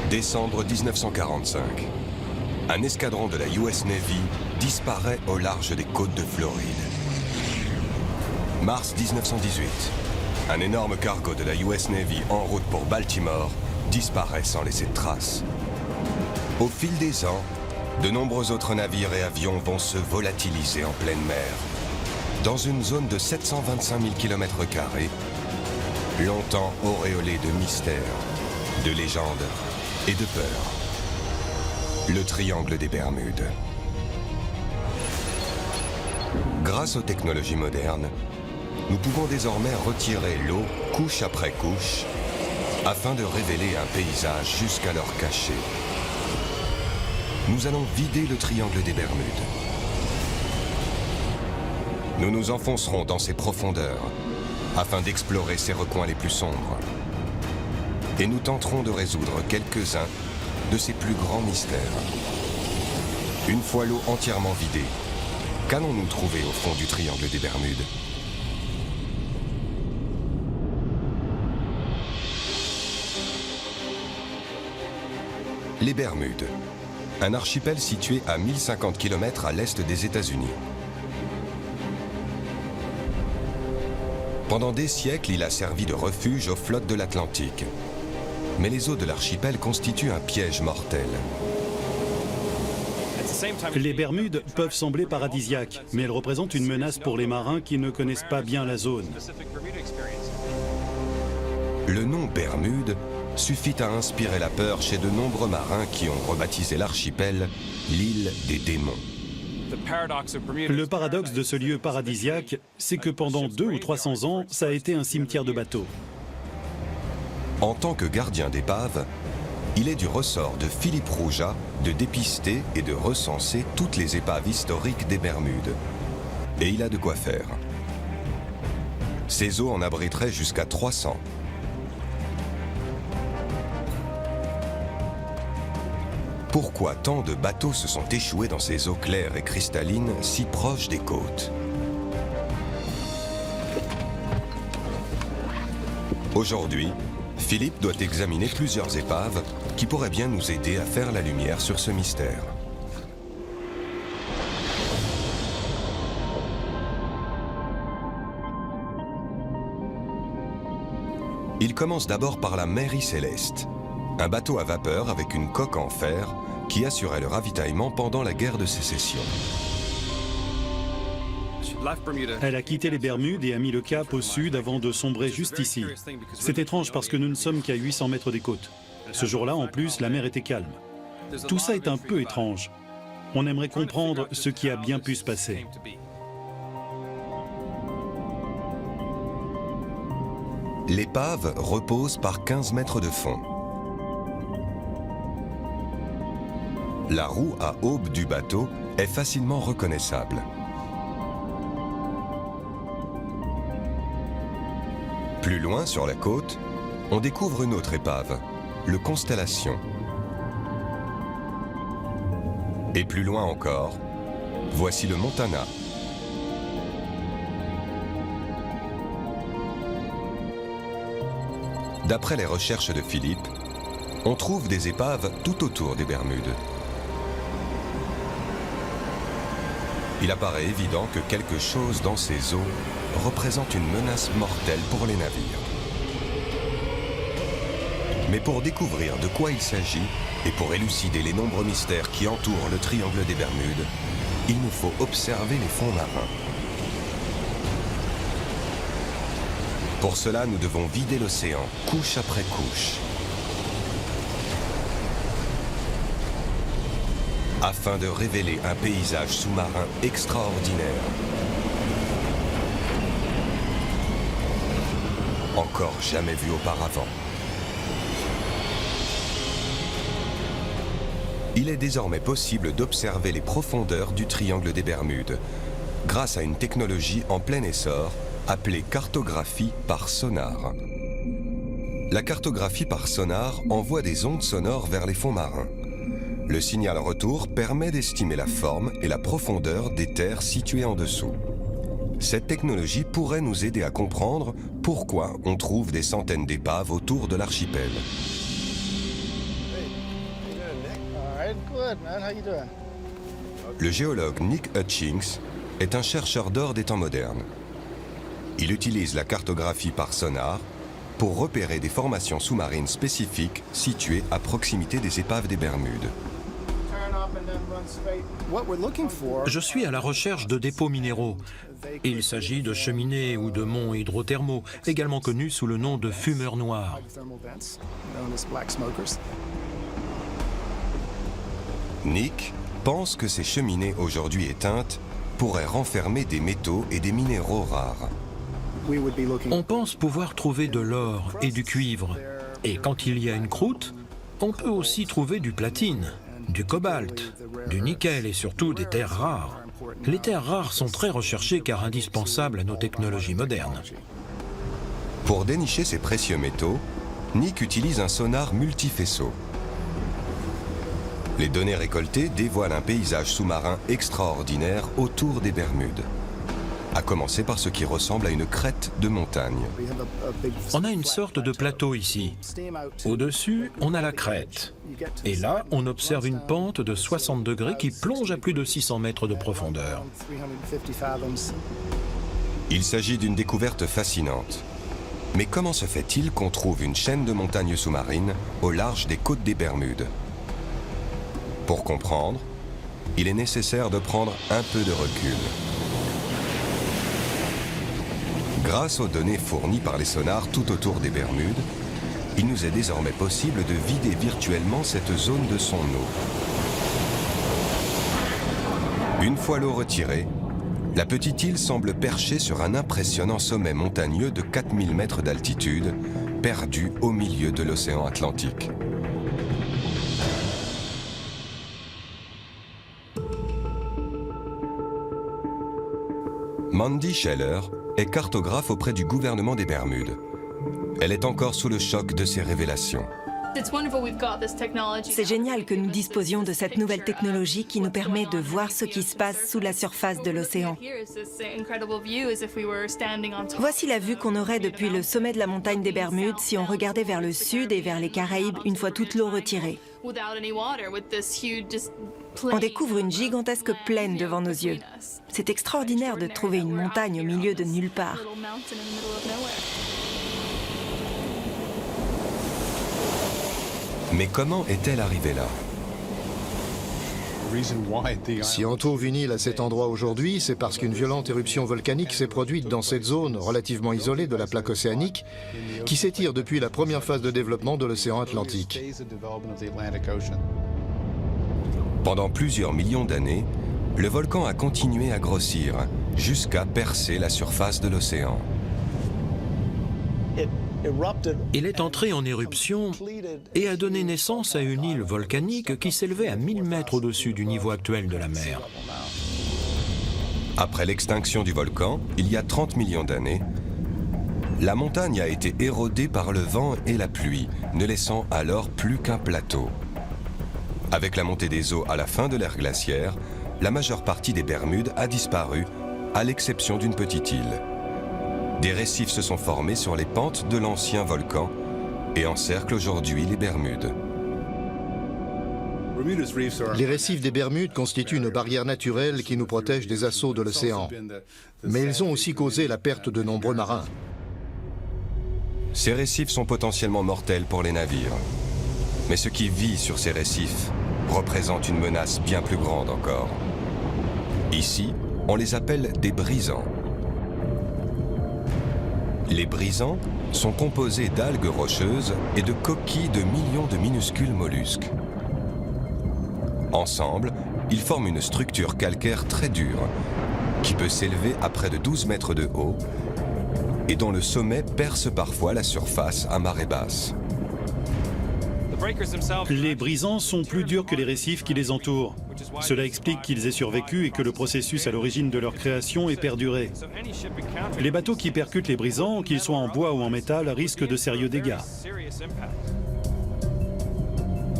Décembre 1945. Un escadron de la US Navy disparaît au large des côtes de Floride. Mars 1918. Un énorme cargo de la US Navy en route pour Baltimore disparaît sans laisser de traces. Au fil des ans, de nombreux autres navires et avions vont se volatiliser en pleine mer, dans une zone de 725 000 km², longtemps auréolée de mystères, de légendes et de peur. Le triangle des Bermudes. Grâce aux technologies modernes, nous pouvons désormais retirer l'eau couche après couche afin de révéler un paysage jusqu'alors caché. Nous allons vider le triangle des Bermudes. Nous nous enfoncerons dans ses profondeurs afin d'explorer ses recoins les plus sombres. Et nous tenterons de résoudre quelques-uns de ses plus grands mystères. Une fois l'eau entièrement vidée, qu'allons-nous trouver au fond du triangle des Bermudes ? Les Bermudes, un archipel situé à 1050 km à l'est des États-Unis. Pendant des siècles, il a servi de refuge aux flottes de l'Atlantique. Mais les eaux de l'archipel constituent un piège mortel. Les Bermudes peuvent sembler paradisiaques, mais elles représentent une menace pour les marins qui ne connaissent pas bien la zone. Le nom Bermude suffit à inspirer la peur chez de nombreux marins qui ont rebaptisé l'archipel l'île des démons. Le paradoxe de ce lieu paradisiaque, c'est que pendant 200 ou 300 ans, ça a été un cimetière de bateaux. En tant que gardien d'épave, il est du ressort de Philippe Rouja de dépister et de recenser toutes les épaves historiques des Bermudes. Et il a de quoi faire. Ces eaux en abriteraient jusqu'à 300. Pourquoi tant de bateaux se sont échoués dans ces eaux claires et cristallines si proches des côtes? Aujourd'hui, Philippe doit examiner plusieurs épaves qui pourraient bien nous aider à faire la lumière sur ce mystère. Il commence d'abord par la Mary Celeste, un bateau à vapeur avec une coque en fer qui assurait le ravitaillement pendant la guerre de sécession. Elle a quitté les Bermudes et a mis le cap au sud avant de sombrer juste ici. C'est étrange parce que nous ne sommes qu'à 800 mètres des côtes. Ce jour-là, en plus, la mer était calme. Tout ça est un peu étrange. On aimerait comprendre ce qui a bien pu se passer. L'épave repose par 15 mètres de fond. La roue à aube du bateau est facilement reconnaissable. Plus loin, sur la côte, on découvre une autre épave, le Constellation. Et plus loin encore, voici le Montana. D'après les recherches de Philippe, on trouve des épaves tout autour des Bermudes. Il apparaît évident que quelque chose dans ces eaux représente une menace mortelle pour les navires. Mais pour découvrir de quoi il s'agit et pour élucider les nombreux mystères qui entourent le triangle des Bermudes, il nous faut observer les fonds marins. Pour cela, nous devons vider l'océan, couche après couche, afin de révéler un paysage sous-marin extraordinaire. Encore jamais vu auparavant. Il est désormais possible d'observer les profondeurs du triangle des Bermudes grâce à une technologie en plein essor appelée cartographie par sonar. La cartographie par sonar envoie des ondes sonores vers les fonds marins. Le signal retour permet d'estimer la forme et la profondeur des terres situées en dessous. Cette technologie pourrait nous aider à comprendre pourquoi on trouve des centaines d'épaves autour de l'archipel. Le géologue Nick Hutchings est un chercheur d'or des temps modernes. Il utilise la cartographie par sonar pour repérer des formations sous-marines spécifiques situées à proximité des épaves des Bermudes. Je suis à la recherche de dépôts minéraux. Il s'agit de cheminées ou de monts hydrothermaux, également connus sous le nom de fumeurs noirs. Nick pense que ces cheminées aujourd'hui éteintes pourraient renfermer des métaux et des minéraux rares. On pense pouvoir trouver de l'or et du cuivre. Et quand il y a une croûte, on peut aussi trouver du platine, du cobalt, du nickel et surtout des terres rares. Les terres rares sont très recherchées car indispensables à nos technologies modernes. Pour dénicher ces précieux métaux, Nick utilise un sonar multifaisceau. Les données récoltées dévoilent un paysage sous-marin extraordinaire autour des Bermudes, à commencer par ce qui ressemble à une crête de montagne. On a une sorte de plateau ici. Au-dessus, on a la crête. Et là, on observe une pente de 60 degrés qui plonge à plus de 600 mètres de profondeur. Il s'agit d'une découverte fascinante. Mais comment se fait-il qu'on trouve une chaîne de montagnes sous-marines au large des côtes des Bermudes? Pour comprendre, il est nécessaire de prendre un peu de recul. Grâce aux données fournies par les sonars tout autour des Bermudes, il nous est désormais possible de vider virtuellement cette zone de son eau. Une fois l'eau retirée, la petite île semble perchée sur un impressionnant sommet montagneux de 4000 mètres d'altitude, perdu au milieu de l'océan Atlantique. Mandy Scheller est cartographe auprès du gouvernement des Bermudes. Elle est encore sous le choc de ces révélations. C'est génial que nous disposions de cette nouvelle technologie qui nous permet de voir ce qui se passe sous la surface de l'océan. Voici la vue qu'on aurait depuis le sommet de la montagne des Bermudes si on regardait vers le sud et vers les Caraïbes une fois toute l'eau retirée. On découvre une gigantesque plaine devant nos yeux. C'est extraordinaire de trouver une montagne au milieu de nulle part. Mais comment est-elle arrivée là? Si on trouve une île à cet endroit aujourd'hui, c'est parce qu'une violente éruption volcanique s'est produite dans cette zone relativement isolée de la plaque océanique qui s'étire depuis la première phase de développement de l'océan Atlantique. Pendant plusieurs millions d'années, le volcan a continué à grossir jusqu'à percer la surface de l'océan. Il est entré en éruption et a donné naissance à une île volcanique qui s'élevait à 1000 mètres au-dessus du niveau actuel de la mer. Après l'extinction du volcan, il y a 30 millions d'années, la montagne a été érodée par le vent et la pluie, ne laissant alors plus qu'un plateau. Avec la montée des eaux à la fin de l'ère glaciaire, la majeure partie des Bermudes a disparu, à l'exception d'une petite île. Des récifs se sont formés sur les pentes de l'ancien volcan et encerclent aujourd'hui les Bermudes. Les récifs des Bermudes constituent une barrière naturelle qui nous protège des assauts de l'océan. Mais ils ont aussi causé la perte de nombreux marins. Ces récifs sont potentiellement mortels pour les navires. Mais ce qui vit sur ces récifs représente une menace bien plus grande encore. Ici, on les appelle des brisants. Les brisants sont composés d'algues rocheuses et de coquilles de millions de minuscules mollusques. Ensemble, ils forment une structure calcaire très dure qui peut s'élever à près de 12 mètres de haut et dont le sommet perce parfois la surface à marée basse. Les brisants sont plus durs que les récifs qui les entourent. Cela explique qu'ils aient survécu et que le processus à l'origine de leur création ait perduré. Les bateaux qui percutent les brisants, qu'ils soient en bois ou en métal, risquent de sérieux dégâts.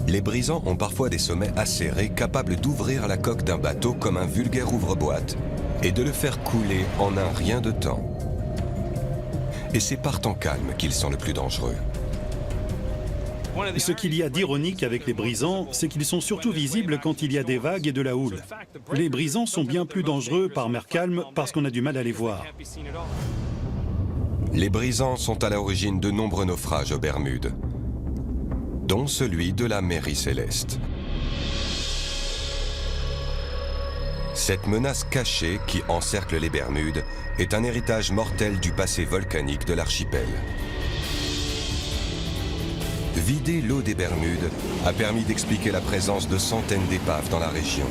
Les brisants ont parfois des sommets acérés capables d'ouvrir la coque d'un bateau comme un vulgaire ouvre-boîte et de le faire couler en un rien de temps. Et c'est par temps calme qu'ils sont le plus dangereux. Ce qu'il y a d'ironique avec les brisants, c'est qu'ils sont surtout visibles quand il y a des vagues et de la houle. Les brisants sont bien plus dangereux par mer calme parce qu'on a du mal à les voir. Les brisants sont à l'origine de nombreux naufrages aux Bermudes, dont celui de la Mary Céleste. Cette menace cachée qui encercle les Bermudes est un héritage mortel du passé volcanique de l'archipel. Vider l'eau des Bermudes a permis d'expliquer la présence de centaines d'épaves dans la région.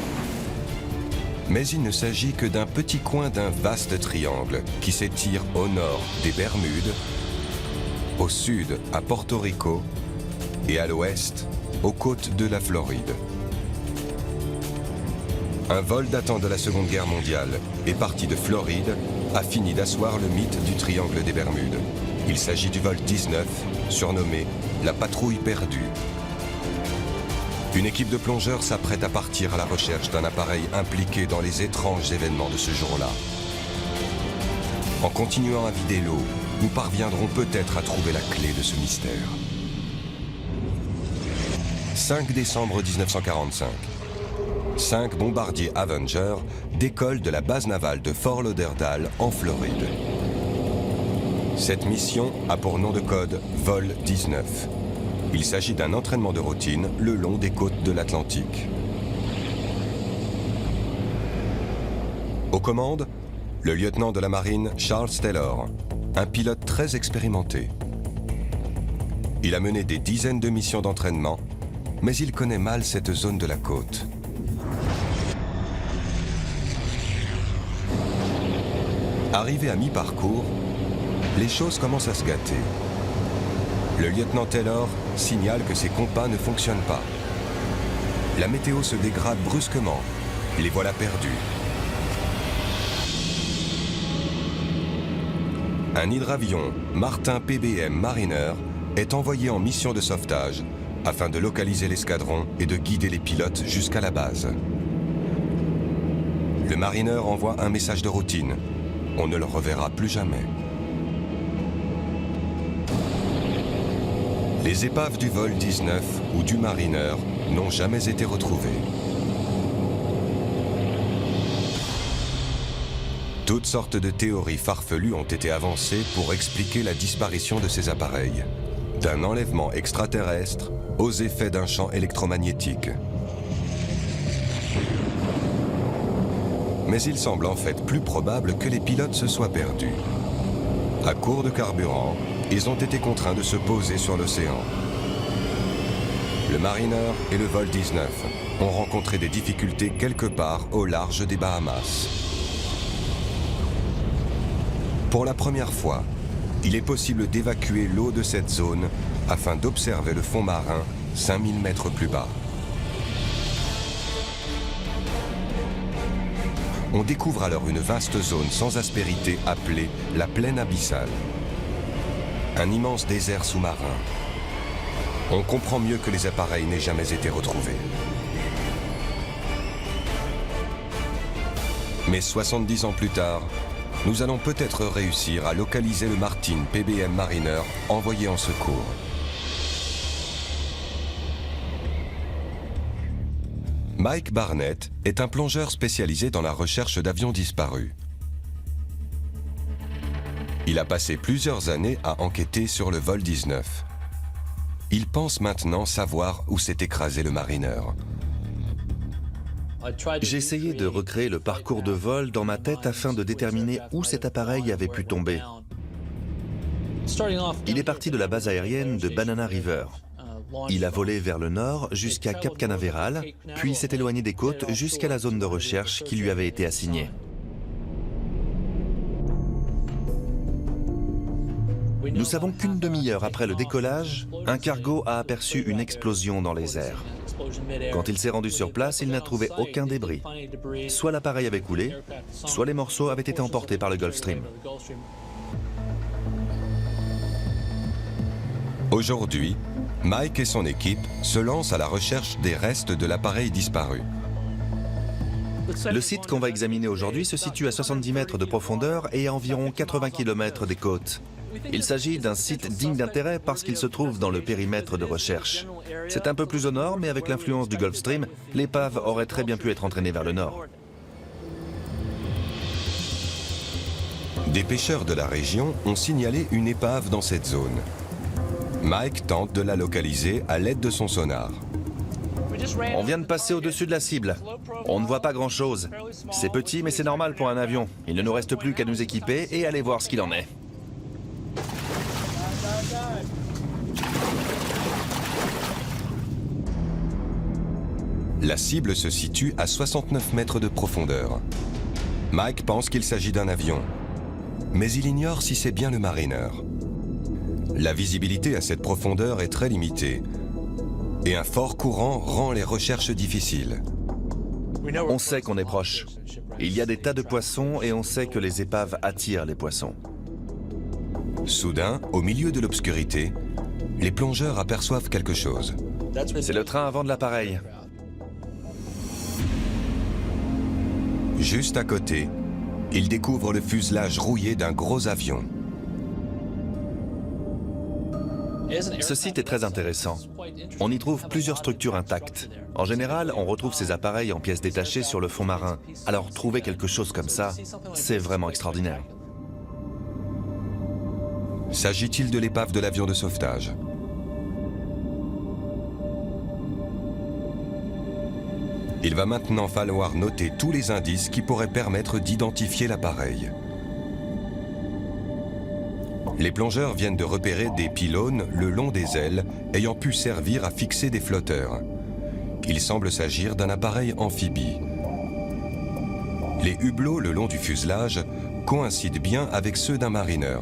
Mais il ne s'agit que d'un petit coin d'un vaste triangle qui s'étire au nord des Bermudes, au sud à Porto Rico et à l'ouest aux côtes de la Floride. Un vol datant de la Seconde Guerre mondiale et parti de Floride a fini d'asseoir le mythe du triangle des Bermudes. Il s'agit du vol 19, surnommé la patrouille perdue. Une équipe de plongeurs s'apprête à partir à la recherche d'un appareil impliqué dans les étranges événements de ce jour-là. En continuant à vider l'eau, nous parviendrons peut-être à trouver la clé de ce mystère. 5 décembre 1945. 5 bombardiers Avenger décollent de la base navale de Fort Lauderdale en Floride. Cette mission a pour nom de code Vol 19. Il s'agit d'un entraînement de routine le long des côtes de l'Atlantique. Aux commandes, le lieutenant de la marine Charles Taylor, un pilote très expérimenté. Il a mené des dizaines de missions d'entraînement, mais il connaît mal cette zone de la côte. Arrivé à mi-parcours, les choses commencent à se gâter. Le lieutenant Taylor signale que ses compas ne fonctionnent pas. La météo se dégrade brusquement. Les voilà perdus. Un hydravion Martin PBM Mariner est envoyé en mission de sauvetage afin de localiser l'escadron et de guider les pilotes jusqu'à la base. Le Mariner envoie un message de routine. On ne le reverra plus jamais. Les épaves du vol 19 ou du Mariner n'ont jamais été retrouvées. Toutes sortes de théories farfelues ont été avancées pour expliquer la disparition de ces appareils. D'un enlèvement extraterrestre aux effets d'un champ électromagnétique. Mais il semble en fait plus probable que les pilotes se soient perdus. À court de carburant, ils ont été contraints de se poser sur l'océan. Le Mariner et le vol 19 ont rencontré des difficultés quelque part au large des Bahamas. Pour la première fois, il est possible d'évacuer l'eau de cette zone afin d'observer le fond marin 5000 mètres plus bas. On découvre alors une vaste zone sans aspérité appelée la plaine abyssale. Un immense désert sous-marin. On comprend mieux que les appareils n'aient jamais été retrouvés. Mais 70 ans plus tard, nous allons peut-être réussir à localiser le Martin PBM Mariner envoyé en secours. Mike Barnett est un plongeur spécialisé dans la recherche d'avions disparus. Il a passé plusieurs années à enquêter sur le vol 19. Il pense maintenant savoir où s'est écrasé le Mariner. J'ai essayé de recréer le parcours de vol dans ma tête afin de déterminer où cet appareil avait pu tomber. Il est parti de la base aérienne de Banana River. Il a volé vers le nord jusqu'à Cap Canaveral, puis s'est éloigné des côtes jusqu'à la zone de recherche qui lui avait été assignée. Nous savons qu'une demi-heure après le décollage, un cargo a aperçu une explosion dans les airs. Quand il s'est rendu sur place, il n'a trouvé aucun débris. Soit l'appareil avait coulé, soit les morceaux avaient été emportés par le Gulfstream. Aujourd'hui, Mike et son équipe se lancent à la recherche des restes de l'appareil disparu. Le site qu'on va examiner aujourd'hui se situe à 70 mètres de profondeur et à environ 80 km des côtes. Il s'agit d'un site digne d'intérêt parce qu'il se trouve dans le périmètre de recherche. C'est un peu plus au nord, mais avec l'influence du Gulf Stream, l'épave aurait très bien pu être entraînée vers le nord. Des pêcheurs de la région ont signalé une épave dans cette zone. Mike tente de la localiser à l'aide de son sonar. On vient de passer au-dessus de la cible. On ne voit pas grand-chose. C'est petit, mais c'est normal pour un avion. Il ne nous reste plus qu'à nous équiper et aller voir ce qu'il en est. La cible se situe à 69 mètres de profondeur. Mike pense qu'il s'agit d'un avion, mais il ignore si c'est bien le Mariner. La visibilité à cette profondeur est très limitée, et un fort courant rend les recherches difficiles. On sait qu'on est proche. Il y a des tas de poissons et on sait que les épaves attirent les poissons. Soudain, au milieu de l'obscurité, les plongeurs aperçoivent quelque chose. C'est le train avant de l'appareil. Juste à côté, ils découvrent le fuselage rouillé d'un gros avion. Ce site est très intéressant. On y trouve plusieurs structures intactes. En général, on retrouve ces appareils en pièces détachées sur le fond marin. Alors trouver quelque chose comme ça, c'est vraiment extraordinaire. S'agit-il de l'épave de l'avion de sauvetage? Il va maintenant falloir noter tous les indices qui pourraient permettre d'identifier l'appareil. Les plongeurs viennent de repérer des pylônes le long des ailes ayant pu servir à fixer des flotteurs. Il semble s'agir d'un appareil amphibie. Les hublots le long du fuselage coïncident bien avec ceux d'un Mariner.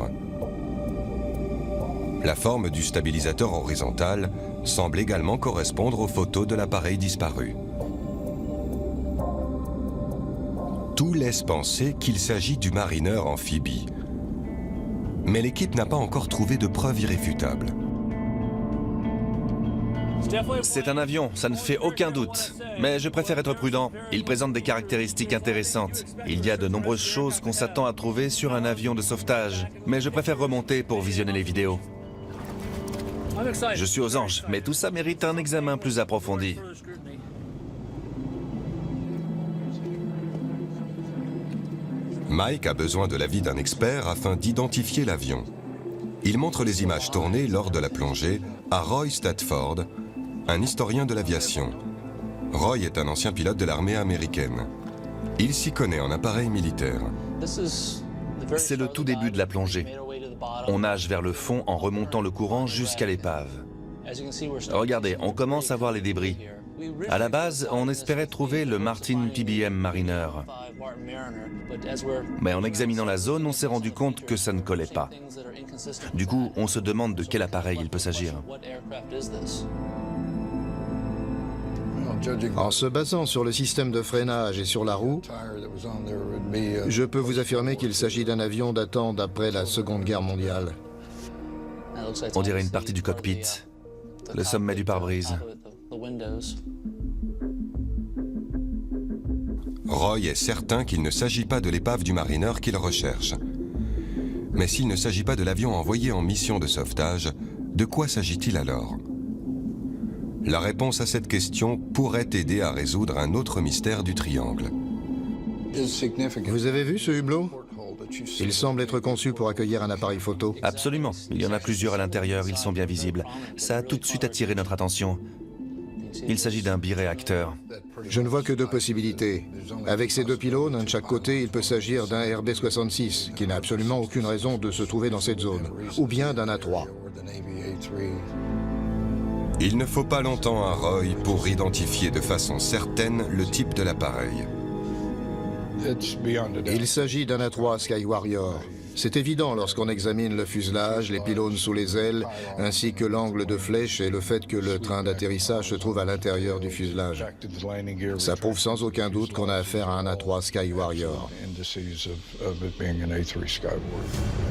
La forme du stabilisateur horizontal semble également correspondre aux photos de l'appareil disparu. Tout laisse penser qu'il s'agit du Mariner amphibie. Mais l'équipe n'a pas encore trouvé de preuves irréfutables. C'est un avion, ça ne fait aucun doute. Mais je préfère être prudent. Il présente des caractéristiques intéressantes. Il y a de nombreuses choses qu'on s'attend à trouver sur un avion de sauvetage. Mais je préfère remonter pour visionner les vidéos. Je suis aux anges, mais tout ça mérite un examen plus approfondi. Mike a besoin de l'avis d'un expert afin d'identifier l'avion. Il montre les images tournées lors de la plongée à Roy Stafford, un historien de l'aviation. Roy est un ancien pilote de l'armée américaine. Il s'y connaît en appareil militaire. C'est le tout début de la plongée. On nage vers le fond en remontant le courant jusqu'à l'épave. Regardez, on commence à voir les débris. À la base, on espérait trouver le Martin PBM Mariner. Mais en examinant la zone, on s'est rendu compte que ça ne collait pas. Du coup, on se demande de quel appareil il peut s'agir. En se basant sur le système de freinage et sur la roue, je peux vous affirmer qu'il s'agit d'un avion datant d'après la Seconde Guerre mondiale. On dirait une partie du cockpit, le sommet du pare-brise. Roy est certain qu'il ne s'agit pas de l'épave du Mariner qu'il recherche. Mais s'il ne s'agit pas de l'avion envoyé en mission de sauvetage, de quoi s'agit-il alors? La réponse à cette question pourrait aider à résoudre un autre mystère du triangle. Vous avez vu ce hublot? Il semble être conçu pour accueillir un appareil photo. Absolument. Il y en a plusieurs à l'intérieur, ils sont bien visibles. Ça a tout de suite attiré notre attention. Il s'agit d'un biréacteur. Je ne vois que deux possibilités. Avec ces deux pylônes, un de chaque côté, il peut s'agir d'un RB-66, qui n'a absolument aucune raison de se trouver dans cette zone, ou bien d'un A3. Il ne faut pas longtemps à Roy pour identifier de façon certaine le type de l'appareil. Il s'agit d'un A3 Skywarrior. C'est évident lorsqu'on examine le fuselage, les pylônes sous les ailes, ainsi que l'angle de flèche et le fait que le train d'atterrissage se trouve à l'intérieur du fuselage. Ça prouve sans aucun doute qu'on a affaire à un A3 Skywarrior.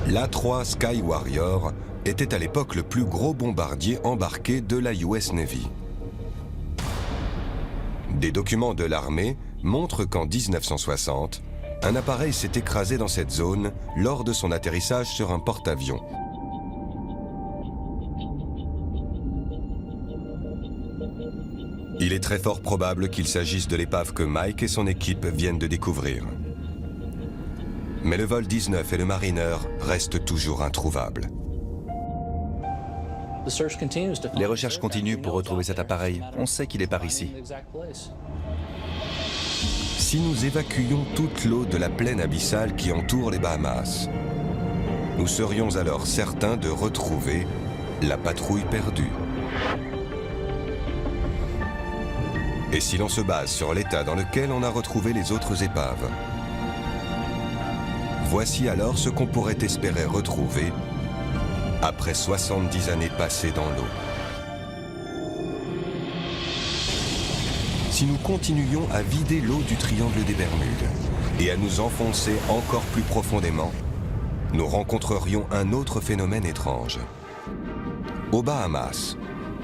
L'A3 Skywarrior était à l'époque le plus gros bombardier embarqué de la US Navy. Des documents de l'armée montrent qu'en 1960, un appareil s'est écrasé dans cette zone lors de son atterrissage sur un porte-avions. Il est très fort probable qu'il s'agisse de l'épave que Mike et son équipe viennent de découvrir. Mais le vol 19 et le Mariner restent toujours introuvables. Les recherches continuent pour retrouver cet appareil. On sait qu'il est par ici. Si nous évacuions toute l'eau de la plaine abyssale qui entoure les Bahamas, nous serions alors certains de retrouver la patrouille perdue. Et si l'on se base sur l'état dans lequel on a retrouvé les autres épaves, voici alors ce qu'on pourrait espérer retrouver après 70 années passées dans l'eau. Si nous continuions à vider l'eau du triangle des Bermudes et à nous enfoncer encore plus profondément, nous rencontrerions un autre phénomène étrange. Aux Bahamas,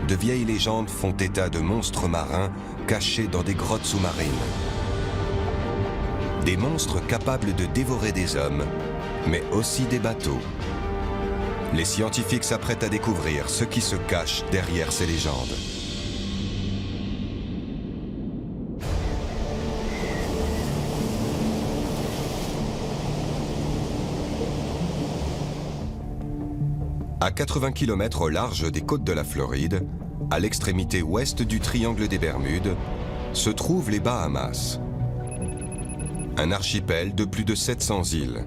de vieilles légendes font état de monstres marins cachés dans des grottes sous-marines. Des monstres capables de dévorer des hommes, mais aussi des bateaux. Les scientifiques s'apprêtent à découvrir ce qui se cache derrière ces légendes. À 80 km au large des côtes de la Floride, à l'extrémité ouest du triangle des Bermudes, se trouvent les Bahamas. Un archipel de plus de 700 îles.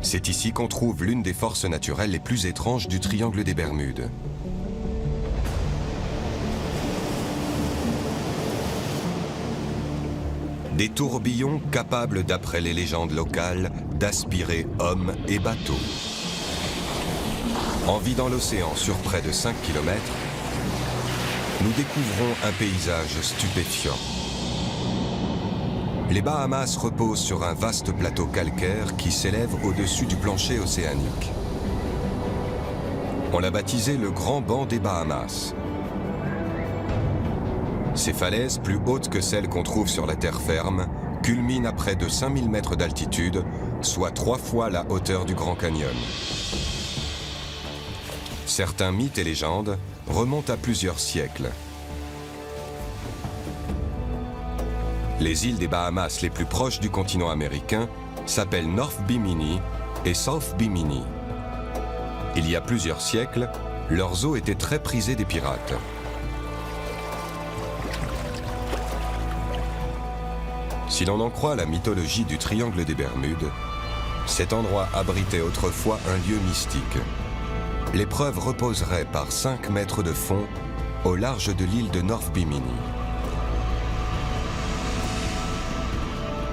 C'est ici qu'on trouve l'une des forces naturelles les plus étranges du triangle des Bermudes. Des tourbillons capables, d'après les légendes locales, d'aspirer hommes et bateaux. En vidant l'océan sur près de 5 km, nous découvrons un paysage stupéfiant. Les Bahamas reposent sur un vaste plateau calcaire qui s'élève au-dessus du plancher océanique. On l'a baptisé le Grand Banc des Bahamas. Ces falaises, plus hautes que celles qu'on trouve sur la terre ferme, culminent à près de 5000 mètres d'altitude, soit 3 fois la hauteur du Grand Canyon. Certains mythes et légendes remontent à plusieurs siècles. Les îles des Bahamas les plus proches du continent américain s'appellent North Bimini et South Bimini. Il y a plusieurs siècles, leurs eaux étaient très prisées des pirates. Si l'on en croit la mythologie du triangle des Bermudes, cet endroit abritait autrefois un lieu mystique. L'épreuve reposerait par 5 mètres de fond au large de l'île de North Bimini.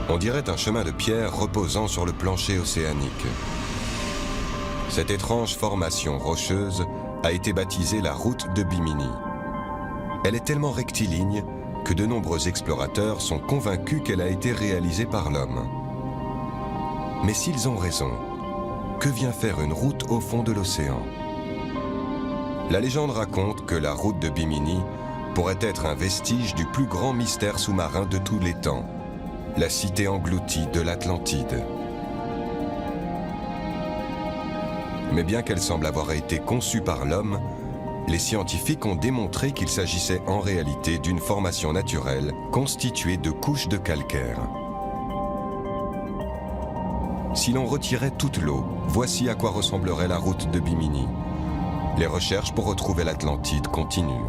On dirait un chemin de pierre reposant sur le plancher océanique. Cette étrange formation rocheuse a été baptisée la route de Bimini. Elle est tellement rectiligne que de nombreux explorateurs sont convaincus qu'elle a été réalisée par l'homme. Mais s'ils ont raison, que vient faire une route au fond de l'océan ? La légende raconte que la route de Bimini pourrait être un vestige du plus grand mystère sous-marin de tous les temps, la cité engloutie de l'Atlantide. Mais bien qu'elle semble avoir été conçue par l'homme, les scientifiques ont démontré qu'il s'agissait en réalité d'une formation naturelle constituée de couches de calcaire. Si l'on retirait toute l'eau, voici à quoi ressemblerait la route de Bimini. Les recherches pour retrouver l'Atlantide continuent.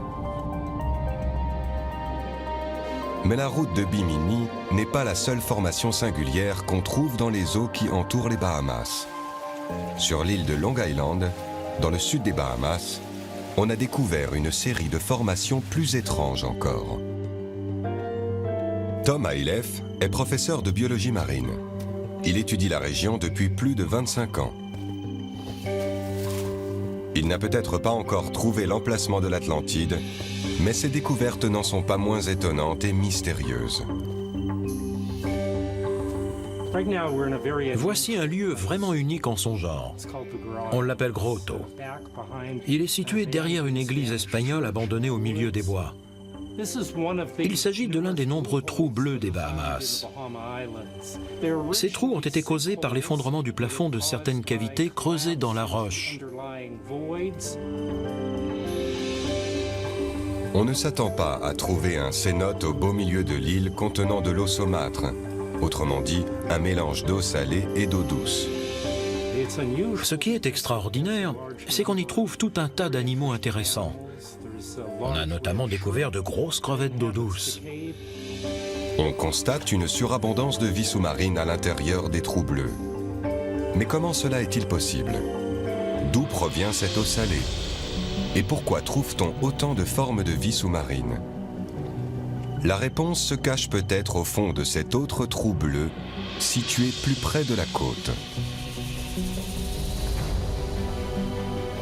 Mais la route de Bimini n'est pas la seule formation singulière qu'on trouve dans les eaux qui entourent les Bahamas. Sur l'île de Long Island, dans le sud des Bahamas, on a découvert une série de formations plus étranges encore. Tom Ailef est professeur de biologie marine. Il étudie la région depuis plus de 25 ans. Il n'a peut-être pas encore trouvé l'emplacement de l'Atlantide, mais ses découvertes n'en sont pas moins étonnantes et mystérieuses. Voici un lieu vraiment unique en son genre. On l'appelle Grotto. Il est situé derrière une église espagnole abandonnée au milieu des bois. Il s'agit de l'un des nombreux trous bleus des Bahamas. Ces trous ont été causés par l'effondrement du plafond de certaines cavités creusées dans la roche. On ne s'attend pas à trouver un cénote au beau milieu de l'île contenant de l'eau saumâtre, autrement dit, un mélange d'eau salée et d'eau douce. Ce qui est extraordinaire, c'est qu'on y trouve tout un tas d'animaux intéressants. On a notamment découvert de grosses crevettes d'eau douce. On constate une surabondance de vie sous-marine à l'intérieur des trous bleus. Mais comment cela est-il possible? D'où provient cette eau salée? Et pourquoi trouve-t-on autant de formes de vie sous-marine? La réponse se cache peut-être au fond de cet autre trou bleu, situé plus près de la côte.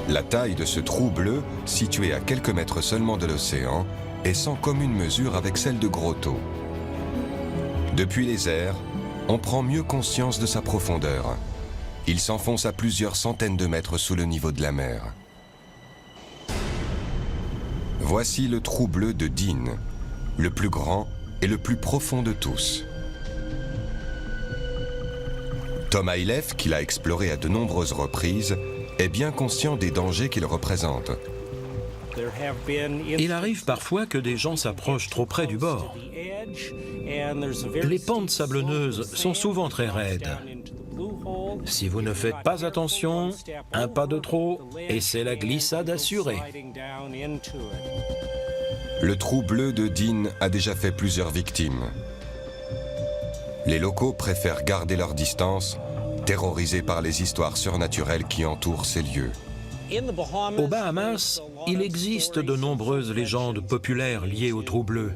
La taille de ce trou bleu, situé à quelques mètres seulement de l'océan, est sans commune mesure avec celle de Grotto. Depuis les airs, on prend mieux conscience de sa profondeur. Il s'enfonce à plusieurs centaines de mètres sous le niveau de la mer. Voici le trou bleu de Dean, le plus grand et le plus profond de tous. Tom Aylef, qui l'a exploré à de nombreuses reprises, est bien conscient des dangers qu'il représente. Il arrive parfois que des gens s'approchent trop près du bord. Les pentes sablonneuses sont souvent très raides. Si vous ne faites pas attention, un pas de trop et c'est la glissade assurée. Le trou bleu de Dean a déjà fait plusieurs victimes. Les locaux préfèrent garder leur distance, terrorisés par les histoires surnaturelles qui entourent ces lieux. Aux Bahamas, il existe de nombreuses légendes populaires liées au trou bleu.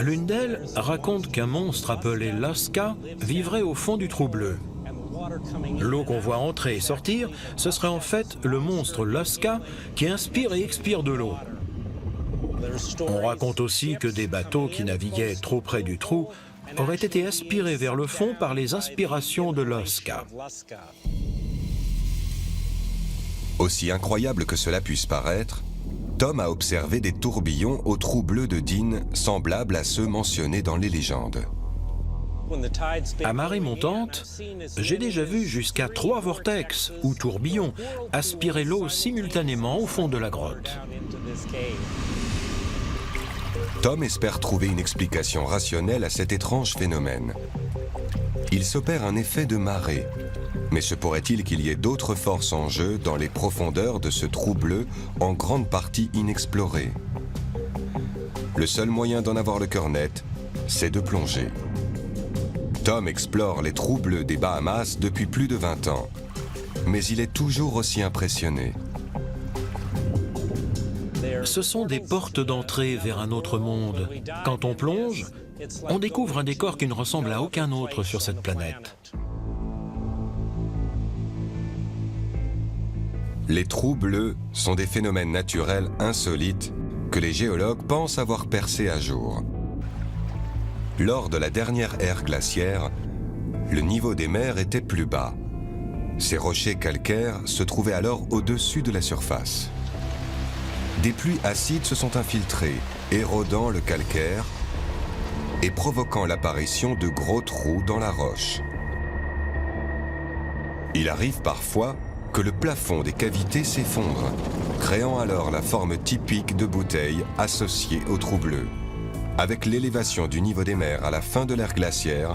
L'une d'elles raconte qu'un monstre appelé Lasca vivrait au fond du trou bleu. L'eau qu'on voit entrer et sortir, ce serait en fait le monstre Lasca qui inspire et expire de l'eau. On raconte aussi que des bateaux qui naviguaient trop près du trou auraient été aspirés vers le fond par les inspirations de Lasca. Aussi incroyable que cela puisse paraître, Tom a observé des tourbillons au trou bleu de Dean semblables à ceux mentionnés dans les légendes. À marée montante, j'ai déjà vu jusqu'à 3 vortex ou tourbillons aspirer l'eau simultanément au fond de la grotte. Tom espère trouver une explication rationnelle à cet étrange phénomène. Il s'opère un effet de marée. Mais se pourrait-il qu'il y ait d'autres forces en jeu dans les profondeurs de ce trou bleu en grande partie inexploré? Le seul moyen d'en avoir le cœur net, c'est de plonger. Tom explore les trous bleus des Bahamas depuis plus de 20 ans, mais il est toujours aussi impressionné. Ce sont des portes d'entrée vers un autre monde. Quand on plonge, on découvre un décor qui ne ressemble à aucun autre sur cette planète. Les trous bleus sont des phénomènes naturels insolites que les géologues pensent avoir percés à jour. Lors de la dernière ère glaciaire, le niveau des mers était plus bas. Ces rochers calcaires se trouvaient alors au-dessus de la surface. Des pluies acides se sont infiltrées, érodant le calcaire et provoquant l'apparition de gros trous dans la roche. Il arrive parfois que le plafond des cavités s'effondre, créant alors la forme typique de bouteilles associée au trou bleu. Avec l'élévation du niveau des mers à la fin de l'ère glaciaire,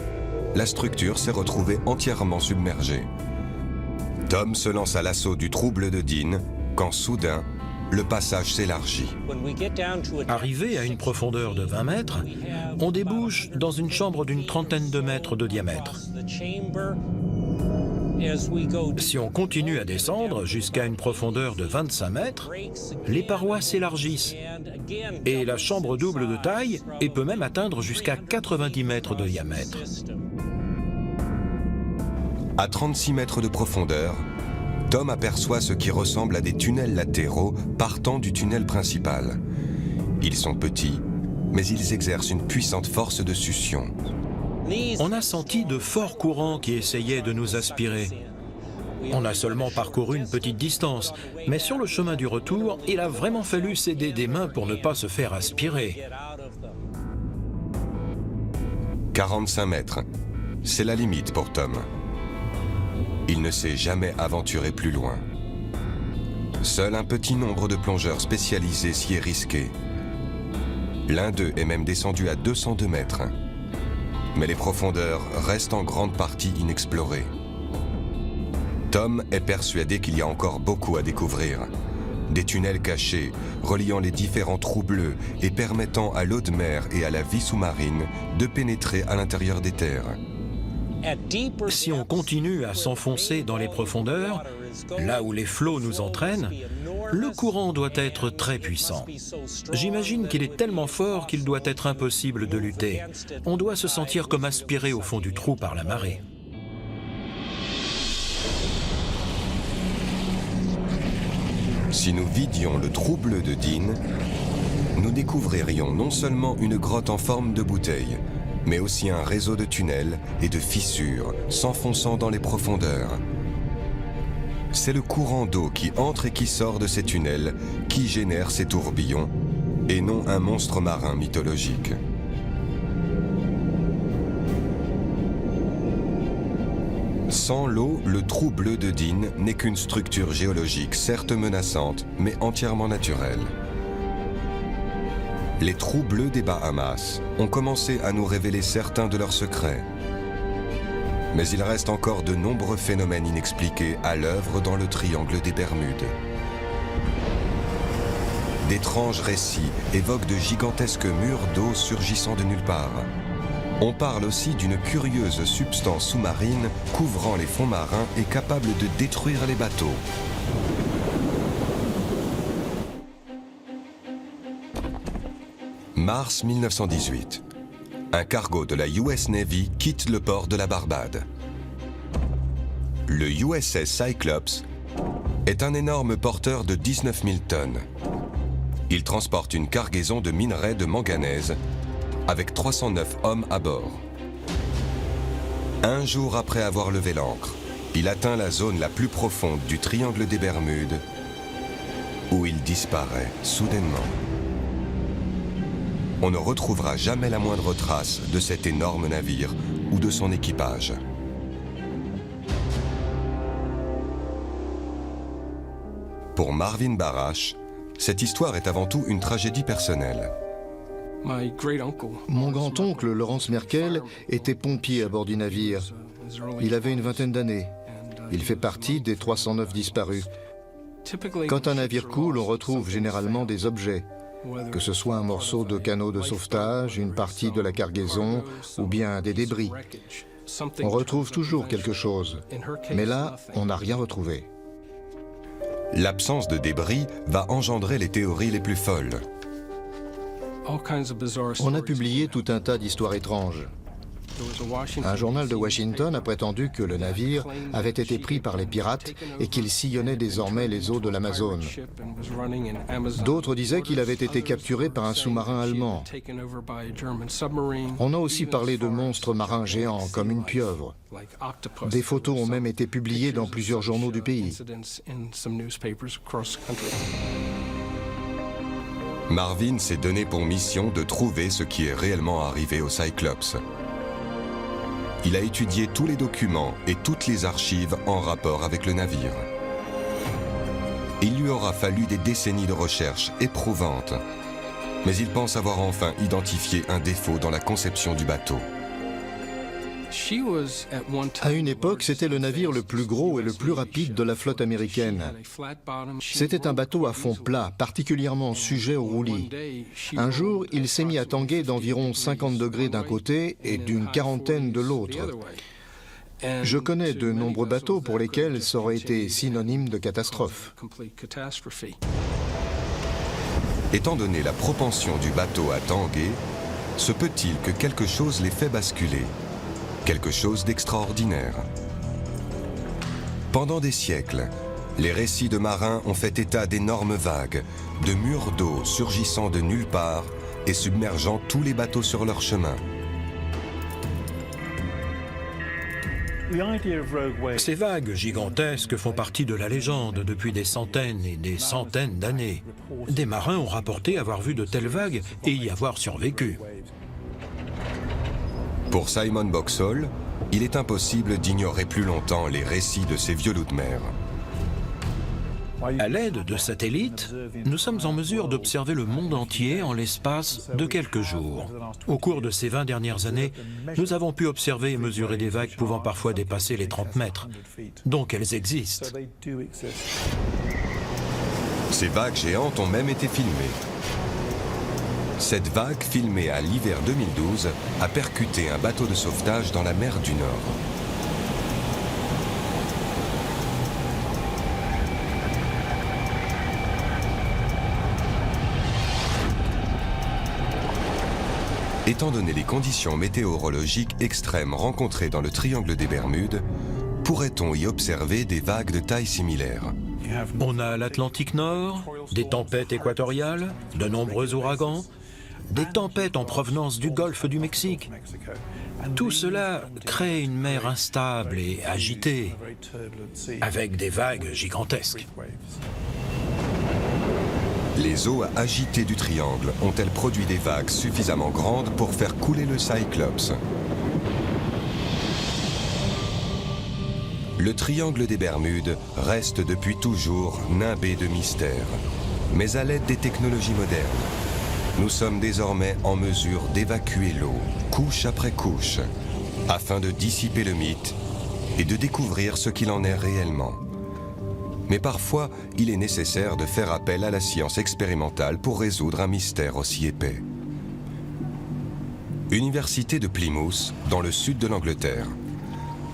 la structure s'est retrouvée entièrement submergée. Tom se lance à l'assaut du trou bleu de Dean quand soudain, le passage s'élargit. Arrivé à une profondeur de 20 mètres, on débouche dans une chambre d'une trentaine de mètres de diamètre. Si on continue à descendre jusqu'à une profondeur de 25 mètres, les parois s'élargissent et la chambre double de taille et peut même atteindre jusqu'à 90 mètres de diamètre. À 36 mètres de profondeur, Tom aperçoit ce qui ressemble à des tunnels latéraux partant du tunnel principal. Ils sont petits, mais ils exercent une puissante force de succion. On a senti de forts courants qui essayaient de nous aspirer. On a seulement parcouru une petite distance, mais sur le chemin du retour, il a vraiment fallu s'aider des mains pour ne pas se faire aspirer. 45 mètres, c'est la limite pour Tom. Il ne s'est jamais aventuré plus loin. Seul un petit nombre de plongeurs spécialisés s'y est risqué. L'un d'eux est même descendu à 202 mètres. Mais les profondeurs restent en grande partie inexplorées. Tom est persuadé qu'il y a encore beaucoup à découvrir. Des tunnels cachés, reliant les différents trous bleus et permettant à l'eau de mer et à la vie sous-marine de pénétrer à l'intérieur des terres. Si on continue à s'enfoncer dans les profondeurs, là où les flots nous entraînent, le courant doit être très puissant. J'imagine qu'il est tellement fort qu'il doit être impossible de lutter. On doit se sentir comme aspiré au fond du trou par la marée. Si nous vidions le trou bleu de Dean, nous découvririons non seulement une grotte en forme de bouteille, mais aussi un réseau de tunnels et de fissures s'enfonçant dans les profondeurs. C'est le courant d'eau qui entre et qui sort de ces tunnels qui génère ces tourbillons, et non un monstre marin mythologique. Sans l'eau, le trou bleu de Dean n'est qu'une structure géologique certes menaçante, mais entièrement naturelle. Les trous bleus des Bahamas ont commencé à nous révéler certains de leurs secrets. Mais il reste encore de nombreux phénomènes inexpliqués à l'œuvre dans le triangle des Bermudes. D'étranges récits évoquent de gigantesques murs d'eau surgissant de nulle part. On parle aussi d'une curieuse substance sous-marine couvrant les fonds marins et capable de détruire les bateaux. Mars 1918. Un cargo de la US Navy quitte le port de la Barbade. Le USS Cyclops est un énorme porteur de 19 000 tonnes. Il transporte une cargaison de minerais de manganèse avec 309 hommes à bord. Un jour après avoir levé l'ancre, il atteint la zone la plus profonde du triangle des Bermudes, où il disparaît soudainement. On ne retrouvera jamais la moindre trace de cet énorme navire ou de son équipage. Pour Marvin Barash, cette histoire est avant tout une tragédie personnelle. Mon grand-oncle, Lawrence Merkel, était pompier à bord du navire. Il avait une vingtaine d'années. Il fait partie des 309 disparus. Quand un navire coule, on retrouve généralement des objets, que ce soit un morceau de canot de sauvetage, une partie de la cargaison ou bien des débris. On retrouve toujours quelque chose, mais là, on n'a rien retrouvé. L'absence de débris va engendrer les théories les plus folles. On a publié tout un tas d'histoires étranges. Un journal de Washington a prétendu que le navire avait été pris par les pirates et qu'il sillonnait désormais les eaux de l'Amazone. D'autres disaient qu'il avait été capturé par un sous-marin allemand. On a aussi parlé de monstres marins géants comme une pieuvre. Des photos ont même été publiées dans plusieurs journaux du pays. Marvin s'est donné pour mission de trouver ce qui est réellement arrivé au Cyclops. Il a étudié tous les documents et toutes les archives en rapport avec le navire. Il lui aura fallu des décennies de recherches éprouvantes, mais il pense avoir enfin identifié un défaut dans la conception du bateau. À une époque, c'était le navire le plus gros et le plus rapide de la flotte américaine. C'était un bateau à fond plat, particulièrement sujet aux roulis. Un jour, il s'est mis à tanguer d'environ 50 degrés d'un côté et d'une quarantaine de l'autre. Je connais de nombreux bateaux pour lesquels ça aurait été synonyme de catastrophe. Étant donné la propension du bateau à tanguer, se peut-il que quelque chose l'ait fait basculer? Quelque chose d'extraordinaire. Pendant des siècles, les récits de marins ont fait état d'énormes vagues, de murs d'eau surgissant de nulle part et submergeant tous les bateaux sur leur chemin. Ces vagues gigantesques font partie de la légende depuis des centaines et des centaines d'années. Des marins ont rapporté avoir vu de telles vagues et y avoir survécu. Pour Simon Boxall, il est impossible d'ignorer plus longtemps les récits de ces vieux loups de mer. À l'aide de satellites, nous sommes en mesure d'observer le monde entier en l'espace de quelques jours. Au cours de ces 20 dernières années, nous avons pu observer et mesurer des vagues pouvant parfois dépasser les 30 mètres. Donc elles existent. Ces vagues géantes ont même été filmées. Cette vague, filmée à l'hiver 2012, a percuté un bateau de sauvetage dans la mer du Nord. Étant donné les conditions météorologiques extrêmes rencontrées dans le triangle des Bermudes, pourrait-on y observer des vagues de taille similaire? On a l'Atlantique Nord, des tempêtes équatoriales, de nombreux ouragans, des tempêtes en provenance du golfe du Mexique. Tout cela crée une mer instable et agitée, avec des vagues gigantesques. Les eaux agitées du triangle ont-elles produit des vagues suffisamment grandes pour faire couler le Cyclops? Le triangle des Bermudes reste depuis toujours nimbé de mystères. Mais à l'aide des technologies modernes, nous sommes désormais en mesure d'évacuer l'eau, couche après couche, afin de dissiper le mythe et de découvrir ce qu'il en est réellement. Mais parfois, il est nécessaire de faire appel à la science expérimentale pour résoudre un mystère aussi épais. Université de Plymouth, dans le sud de l'Angleterre.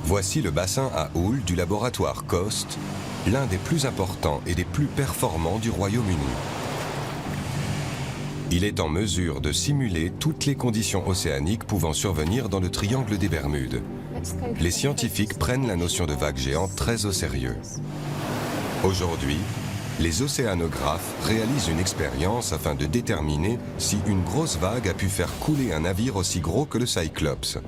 Voici le bassin à houles du laboratoire Coast, l'un des plus importants et des plus performants du Royaume-Uni. Il est en mesure de simuler toutes les conditions océaniques pouvant survenir dans le triangle des Bermudes. Les scientifiques prennent la notion de vague géante très au sérieux. Aujourd'hui, les océanographes réalisent une expérience afin de déterminer si une grosse vague a pu faire couler un navire aussi gros que le Cyclops.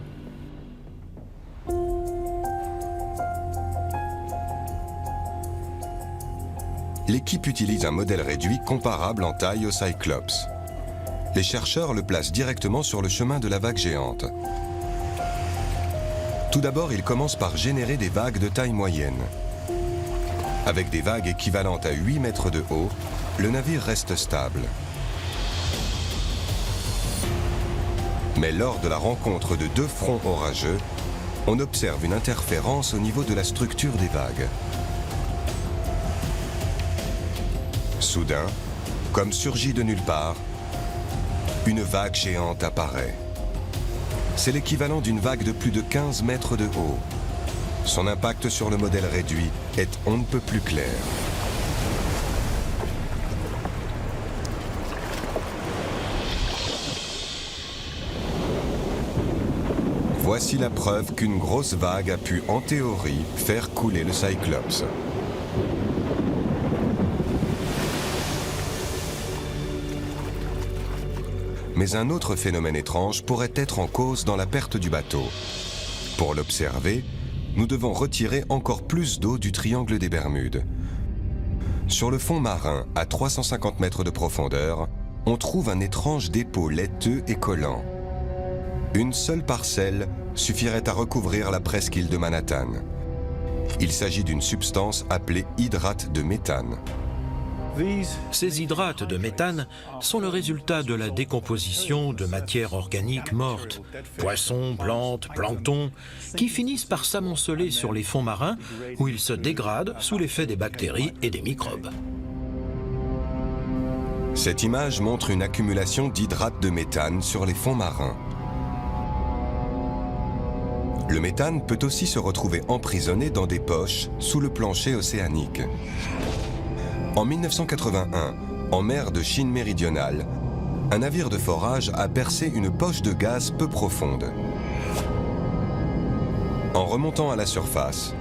L'équipe utilise un modèle réduit comparable en taille au Cyclops. Les chercheurs le placent directement sur le chemin de la vague géante. Tout d'abord, ils commencent par générer des vagues de taille moyenne. Avec des vagues équivalentes à 8 mètres de haut, le navire reste stable. Mais lors de la rencontre de deux fronts orageux, on observe une interférence au niveau de la structure des vagues. Soudain, comme surgie de nulle part, une vague géante apparaît. C'est l'équivalent d'une vague de plus de 15 mètres de haut. Son impact sur le modèle réduit est on ne peut plus clair. Voici la preuve qu'une grosse vague a pu, en théorie, faire couler le Cyclops. Mais un autre phénomène étrange pourrait être en cause dans la perte du bateau. Pour l'observer, nous devons retirer encore plus d'eau du triangle des Bermudes. Sur le fond marin, à 350 mètres de profondeur, on trouve un étrange dépôt laiteux et collant. Une seule parcelle suffirait à recouvrir la presqu'île de Manhattan. Il s'agit d'une substance appelée hydrate de méthane. Ces hydrates de méthane sont le résultat de la décomposition de matières organiques mortes, poissons, plantes, plancton, qui finissent par s'amonceler sur les fonds marins où ils se dégradent sous l'effet des bactéries et des microbes. Cette image montre une accumulation d'hydrates de méthane sur les fonds marins. Le méthane peut aussi se retrouver emprisonné dans des poches sous le plancher océanique. En 1981, en mer de Chine méridionale, un navire de forage a percé une poche de gaz peu profonde. En remontant à la surface,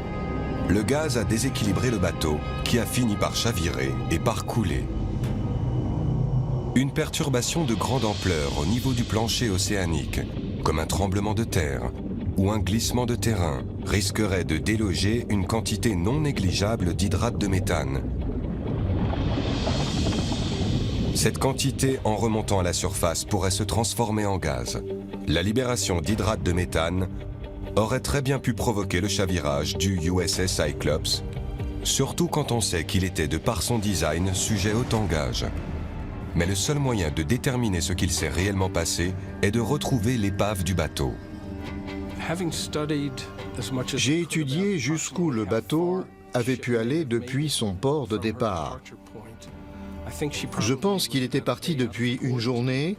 le gaz a déséquilibré le bateau qui a fini par chavirer et par couler. Une perturbation de grande ampleur au niveau du plancher océanique, comme un tremblement de terre ou un glissement de terrain, risquerait de déloger une quantité non négligeable d'hydrate de méthane. Cette quantité, en remontant à la surface, pourrait se transformer en gaz. La libération d'hydrate de méthane aurait très bien pu provoquer le chavirage du USS Cyclops surtout quand on sait qu'il était, de par son design, sujet au tangage. Mais le seul moyen de déterminer ce qu'il s'est réellement passé est de retrouver l'épave du bateau. J'ai étudié jusqu'où le bateau avait pu aller depuis son port de départ. Je pense qu'il était parti depuis une journée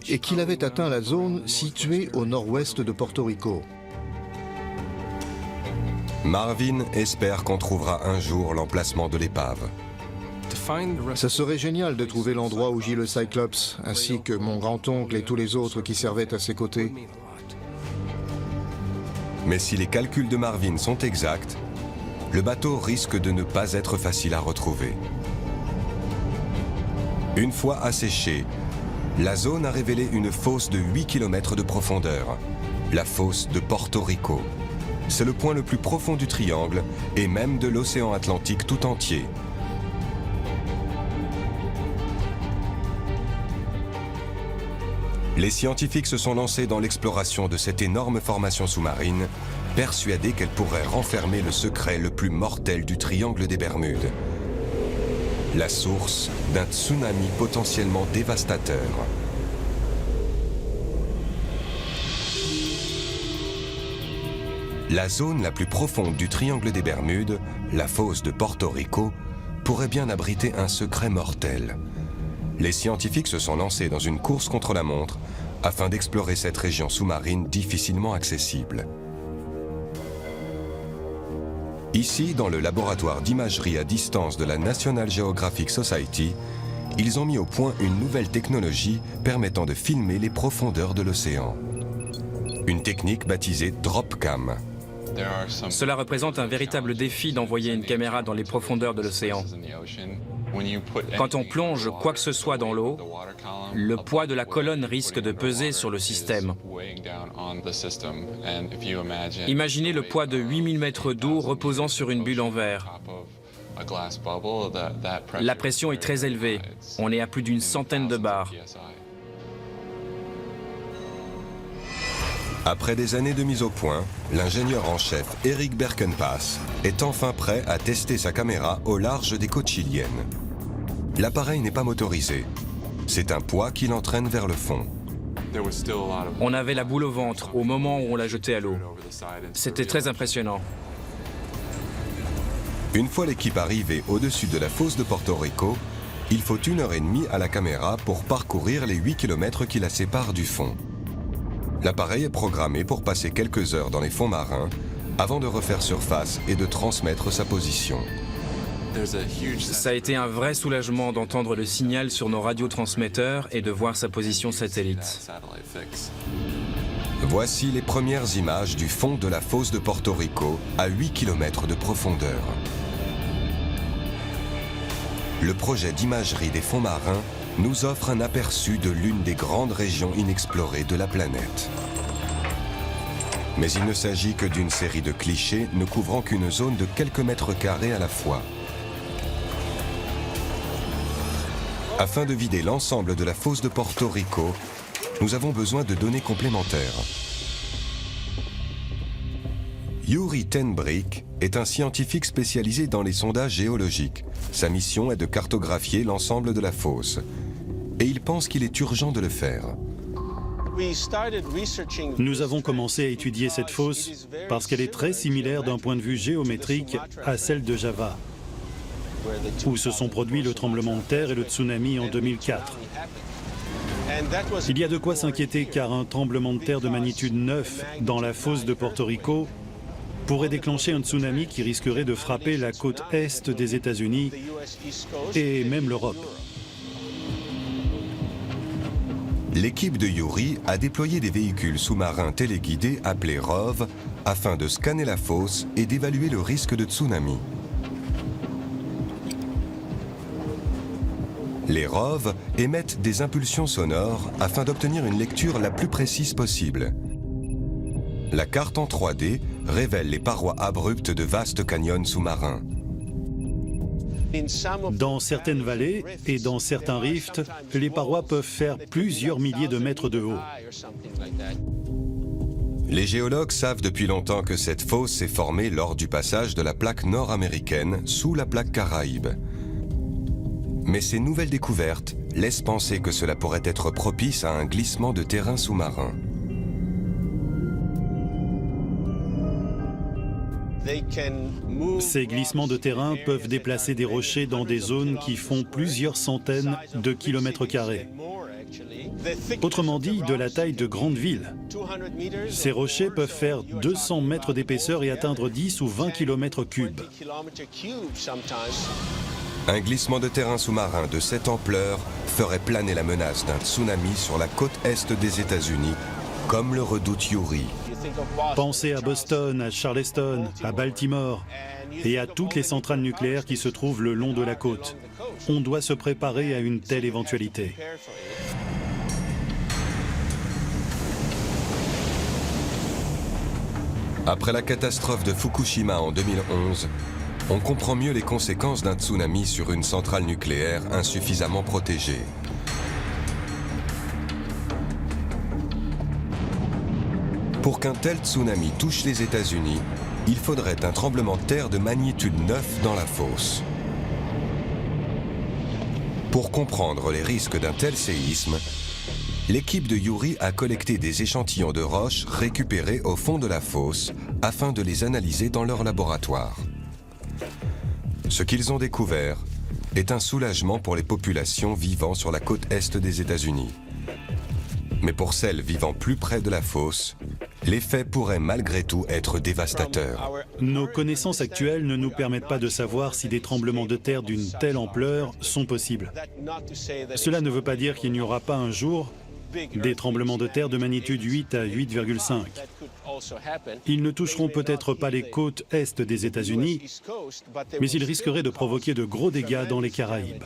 et qu'il avait atteint la zone située au nord-ouest de Porto Rico. Marvin espère qu'on trouvera un jour l'emplacement de l'épave. Ça serait génial de trouver l'endroit où gît le Cyclops, ainsi que mon grand-oncle et tous les autres qui servaient à ses côtés. Mais si les calculs de Marvin sont exacts, le bateau risque de ne pas être facile à retrouver. Une fois asséchée, la zone a révélé une fosse de 8 km de profondeur, la fosse de Porto Rico. C'est le point le plus profond du triangle et même de l'océan Atlantique tout entier. Les scientifiques se sont lancés dans l'exploration de cette énorme formation sous-marine, persuadés qu'elle pourrait renfermer le secret le plus mortel du triangle des Bermudes. La source d'un tsunami potentiellement dévastateur. La zone la plus profonde du triangle des Bermudes, la fosse de Porto Rico, pourrait bien abriter un secret mortel. Les scientifiques se sont lancés dans une course contre la montre afin d'explorer cette région sous-marine difficilement accessible. Ici, dans le laboratoire d'imagerie à distance de la National Geographic Society, ils ont mis au point une nouvelle technologie permettant de filmer les profondeurs de l'océan. Une technique baptisée DropCam. Cela représente un véritable défi d'envoyer une caméra dans les profondeurs de l'océan. Quand on plonge quoi que ce soit dans l'eau, le poids de la colonne risque de peser sur le système. Imaginez le poids de 8000 mètres d'eau reposant sur une bulle en verre. La pression est très élevée, on est à plus d'une centaine de bars. Après des années de mise au point, l'ingénieur en chef Eric Berkenpass est enfin prêt à tester sa caméra au large des côtes chiliennes. L'appareil n'est pas motorisé. C'est un poids qui l'entraîne vers le fond. On avait la boule au ventre au moment où on l'a jeté à l'eau. C'était très impressionnant. Une fois l'équipe arrivée au-dessus de la fosse de Porto Rico, il faut 1h30 à la caméra pour parcourir les 8 km qui la séparent du fond. L'appareil est programmé pour passer quelques heures dans les fonds marins avant de refaire surface et de transmettre sa position. Ça a été un vrai soulagement d'entendre le signal sur nos radiotransmetteurs et de voir sa position satellite. Voici les premières images du fond de la fosse de Porto Rico à 8 km de profondeur. Le projet d'imagerie des fonds marins nous offre un aperçu de l'une des grandes régions inexplorées de la planète. Mais il ne s'agit que d'une série de clichés ne couvrant qu'une zone de quelques mètres carrés à la fois. Afin de vider l'ensemble de la fosse de Porto Rico, nous avons besoin de données complémentaires. Yuri Tenbrink est un scientifique spécialisé dans les sondages géologiques. Sa mission est de cartographier l'ensemble de la fosse. Et il pense qu'il est urgent de le faire. Nous avons commencé à étudier cette fosse parce qu'elle est très similaire d'un point de vue géométrique à celle de Java, où se sont produits le tremblement de terre et le tsunami en 2004. Il y a de quoi s'inquiéter car un tremblement de terre de magnitude 9 dans la fosse de Porto Rico pourrait déclencher un tsunami qui risquerait de frapper la côte est des États-Unis et même l'Europe. L'équipe de Yuri a déployé des véhicules sous-marins téléguidés appelés ROV afin de scanner la fosse et d'évaluer le risque de tsunami. Les ROV émettent des impulsions sonores afin d'obtenir une lecture la plus précise possible. La carte en 3D révèle les parois abruptes de vastes canyons sous-marins. Dans certaines vallées et dans certains rifts, les parois peuvent faire plusieurs milliers de mètres de haut. Les géologues savent depuis longtemps que cette fosse s'est formée lors du passage de la plaque nord-américaine sous la plaque Caraïbe. Mais ces nouvelles découvertes laissent penser que cela pourrait être propice à un glissement de terrain sous-marin. Ces glissements de terrain peuvent déplacer des rochers dans des zones qui font plusieurs centaines de kilomètres carrés. Autrement dit, de la taille de grandes villes. Ces rochers peuvent faire 200 mètres d'épaisseur et atteindre 10 ou 20 kilomètres cubes. Un glissement de terrain sous-marin de cette ampleur ferait planer la menace d'un tsunami sur la côte est des États-Unis, comme le redoute Yuri. Pensez à Boston, à Charleston, à Baltimore et à toutes les centrales nucléaires qui se trouvent le long de la côte. On doit se préparer à une telle éventualité. Après la catastrophe de Fukushima en 2011, on comprend mieux les conséquences d'un tsunami sur une centrale nucléaire insuffisamment protégée. Pour qu'un tel tsunami touche les États-Unis, il faudrait un tremblement de terre de magnitude 9 dans la fosse. Pour comprendre les risques d'un tel séisme, l'équipe de Yuri a collecté des échantillons de roches récupérés au fond de la fosse afin de les analyser dans leur laboratoire. Ce qu'ils ont découvert est un soulagement pour les populations vivant sur la côte est des États-Unis. Mais pour celles vivant plus près de la fosse, l'effet pourrait malgré tout être dévastateur. Nos connaissances actuelles ne nous permettent pas de savoir si des tremblements de terre d'une telle ampleur sont possibles. Cela ne veut pas dire qu'il n'y aura pas un jour des tremblements de terre de magnitude 8 à 8,5. Ils ne toucheront peut-être pas les côtes est des États-Unis, mais ils risqueraient de provoquer de gros dégâts dans les Caraïbes.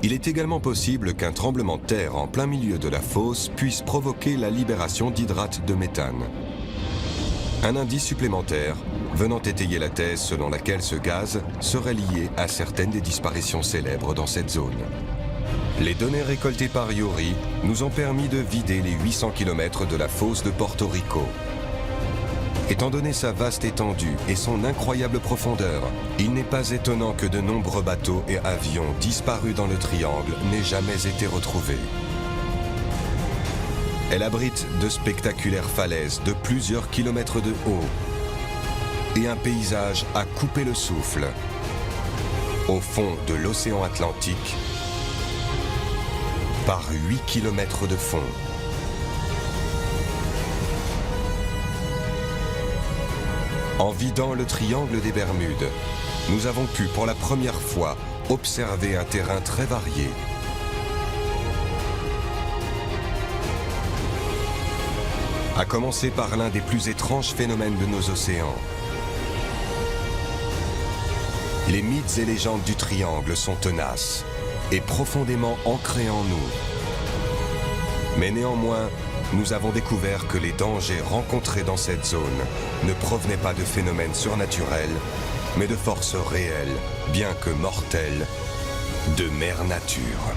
Il est également possible qu'un tremblement de terre en plein milieu de la fosse puisse provoquer la libération d'hydrate de méthane. Un indice supplémentaire venant étayer la thèse selon laquelle ce gaz serait lié à certaines des disparitions célèbres dans cette zone. Les données récoltées par Yuri nous ont permis de vider les 800 km de la fosse de Porto Rico. Étant donné sa vaste étendue et son incroyable profondeur, il n'est pas étonnant que de nombreux bateaux et avions disparus dans le triangle n'aient jamais été retrouvés. Elle abrite de spectaculaires falaises de plusieurs kilomètres de haut et un paysage à couper le souffle. Au fond de l'océan Atlantique, par 8 kilomètres de fond. En vidant le triangle des Bermudes, nous avons pu pour la première fois observer un terrain très varié. À commencer par l'un des plus étranges phénomènes de nos océans. Les mythes et légendes du triangle sont tenaces et profondément ancrés en nous. Mais néanmoins, nous avons découvert que les dangers rencontrés dans cette zone ne provenaient pas de phénomènes surnaturels, mais de forces réelles, bien que mortelles, de mère nature.